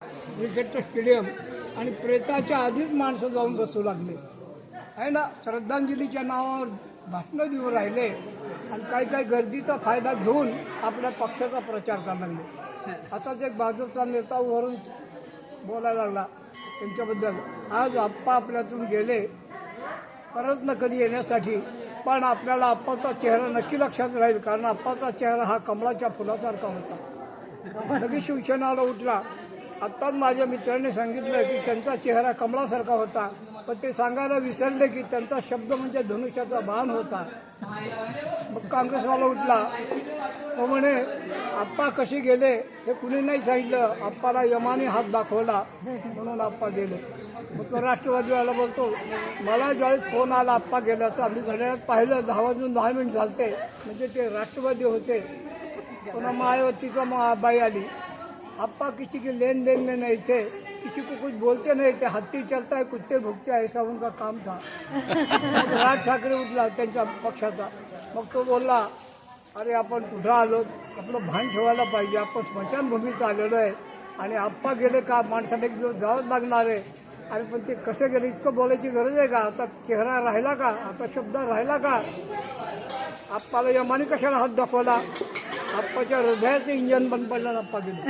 क्रिकेटचं स्टेडियम आणि प्रेताच्या आधीच माणसं जाऊन बसू लागले आहे ना. श्रद्धांजलीच्या नावावर भाषणं देऊ राहिले आणि काही गर्दीचा फायदा घेऊन आपल्या पक्षाचा प्रचार करायला लागले. असाच एक भाजपचा नेता वरून बोलायला लागला त्यांच्याबद्दल. आज आप्पा आपल्यातून गेले, परत न कधी येण्यासाठी, पण आपल्याला आप्पाचा चेहरा नक्की लक्षात राहील, कारण आप्पाचा चेहरा हा कमळाच्या फुलासारखा होता. लगेच शिवसेनाला उठला. आत्ताच माझ्या मित्राने सांगितलं की त्यांचा चेहरा कमळासारखा होता, पण ते सांगायला विसरले की त्यांचा शब्द म्हणजे धनुष्याचा बाण होता. मग काँग्रेसवाला उठला, तो म्हणे आप्पा कसे गेले हे कुणी नाही सांगितलं, आप्पाला यमाने हात दाखवला म्हणून आप्पा गेले. मग तो राष्ट्रवादीवाला बोलतो, मला ज्यावेळेस फोन आला आप्पा गेल्याचं, आम्ही घड्याळात पाहिलं 10 वाजून 10 मिनिट झालते, म्हणजे ते राष्ट्रवादी होते. पुन्हा मायावतीचा मग बाई आली, आप्पा किसी के लेन देन में नहीं थे, किसी को कुछ बोलते नहीं थे, हत्ती चलता है कुत्ते भुकते हैं, ऐसा उनका काम था. राज ठाकरे उठला त्यांच्या पक्षाचा. मग तो बोलला, अरे आपण कुठं आलो, आपलं भान ठेवायला पाहिजे, आपण स्मशानभूमीत आलेलो आहे आणि आप्पा गेले का माणसाला एक दिवस जावंच लागणार आहे. अरे पण ते कसे गेले इतकं बोलायची गरज आहे का? आता चेहरा राहिला का? आता शब्द राहिला का? आप्पाला यमाने कशाला हात दाखवला? आप्पाच्या हृदयाचं इंजन बंद पडलं, आप्पा गेले.